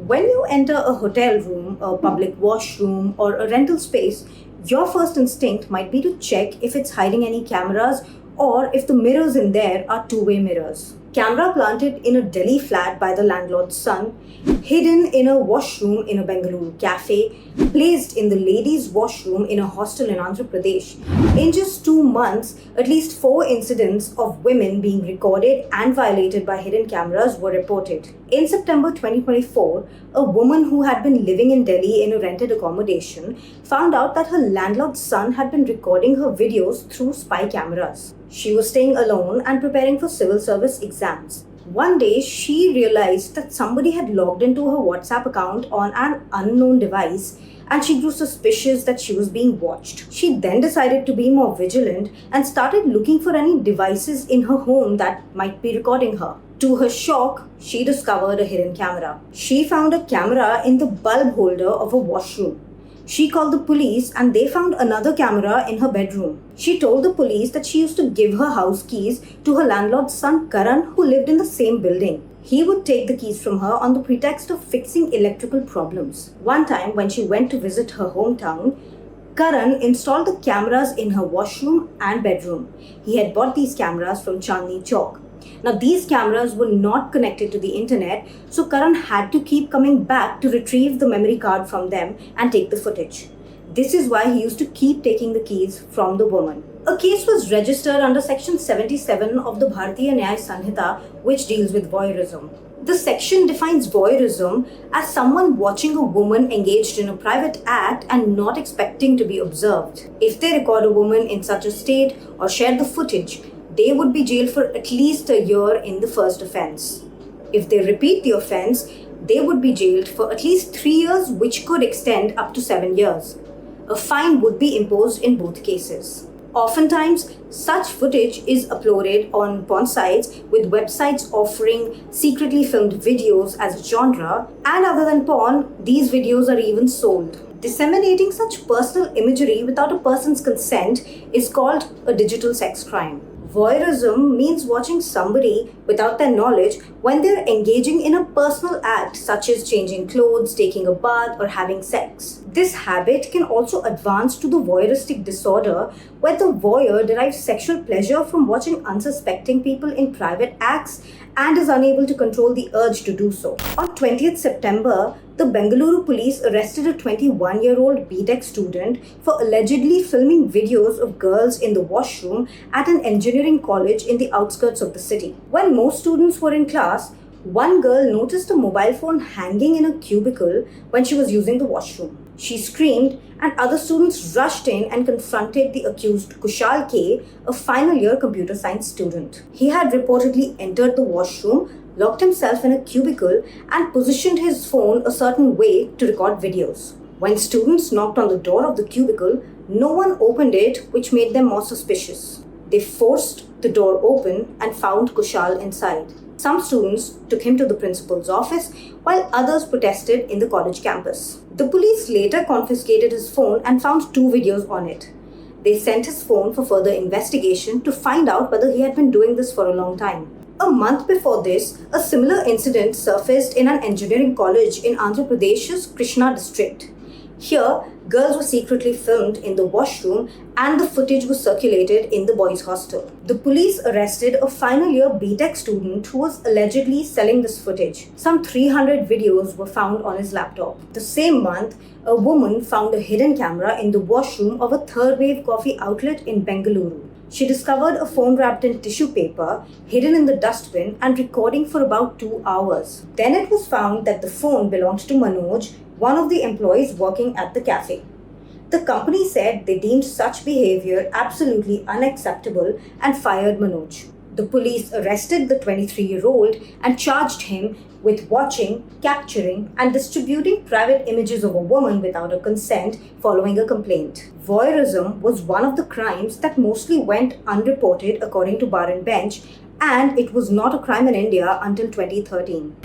When you enter a hotel room, a public washroom, or a rental space, your first instinct might be to check if it's hiding any cameras or if the mirrors in there are two-way mirrors. Camera planted in a Delhi flat by the landlord's son, hidden in a washroom in a Bengaluru cafe, placed in the ladies' washroom in a hostel in Andhra Pradesh. In just 2 months, at least 4 incidents of women being recorded and violated by hidden cameras were reported. In September 2024, a woman who had been living in Delhi in a rented accommodation found out that her landlord's son had been recording her videos through spy cameras. She was staying alone and preparing for civil service exams. One day, she realized that somebody had logged into her WhatsApp account on an unknown device, and she grew suspicious that she was being watched. She then decided to be more vigilant and started looking for any devices in her home that might be recording her. To her shock, she discovered a hidden camera. She found a camera in the bulb holder of a washroom. She called the police and they found another camera in her bedroom. She told the police that she used to give her house keys to her landlord's son Karan, who lived in the same building. He would take the keys from her on the pretext of fixing electrical problems. One time when she went to visit her hometown, Karan installed the cameras in her washroom and bedroom. He had bought these cameras from Chandni Chowk. Now, these cameras were not connected to the internet, so Karan had to keep coming back to retrieve the memory card from them and take the footage. This is why he used to keep taking the keys from the woman. A case was registered under Section 77 of the Bharatiya Nyaya Sanhita, which deals with voyeurism. The section defines voyeurism as someone watching a woman engaged in a private act and not expecting to be observed. If they record a woman in such a state or share the footage, they would be jailed for at least a year in the first offense. If they repeat the offense, they would be jailed for at least 3 years, which could extend up to 7 years. A fine would be imposed in both cases. Oftentimes, such footage is uploaded on porn sites, with websites offering secretly filmed videos as a genre, and other than porn, these videos are even sold. Disseminating such personal imagery without a person's consent is called a digital sex crime. Voyeurism means watching somebody without their knowledge when they're engaging in a personal act such as changing clothes, taking a bath, or having sex. This habit can also advance to the voyeuristic disorder, where the voyeur derives sexual pleasure from watching unsuspecting people in private acts and is unable to control the urge to do so. On 20th September, the Bengaluru police arrested a 21-year-old B.Tech student for allegedly filming videos of girls in the washroom at an engineering college in the outskirts of the city. When most students were in class, one girl noticed a mobile phone hanging in a cubicle when she was using the washroom. She screamed, and other students rushed in and confronted the accused Kushal K, a final year computer science student. He had reportedly entered the washroom, locked himself in a cubicle, and positioned his phone a certain way to record videos. When students knocked on the door of the cubicle, no one opened it, which made them more suspicious. They forced the door open and found Kushal inside. Some students took him to the principal's office, while others protested in the college campus. The police later confiscated his phone and found 2 videos on it. They sent his phone for further investigation to find out whether he had been doing this for a long time. A month before this, a similar incident surfaced in an engineering college in Andhra Pradesh's Krishna district. Here, girls were secretly filmed in the washroom and the footage was circulated in the boys' hostel. The police arrested a final year B.Tech student who was allegedly selling this footage. Some 300 videos were found on his laptop. The same month, a woman found a hidden camera in the washroom of a third wave coffee outlet in Bengaluru. She discovered a phone wrapped in tissue paper, hidden in the dustbin, and recording for about 2 hours. Then it was found that the phone belonged to Manoj, one of the employees working at the cafe. The company said they deemed such behavior absolutely unacceptable and fired Manoj. The police arrested the 23-year-old and charged him with watching, capturing, and distributing private images of a woman without her consent following a complaint. Voyeurism was one of the crimes that mostly went unreported according to Bar and Bench, and it was not a crime in India until 2013.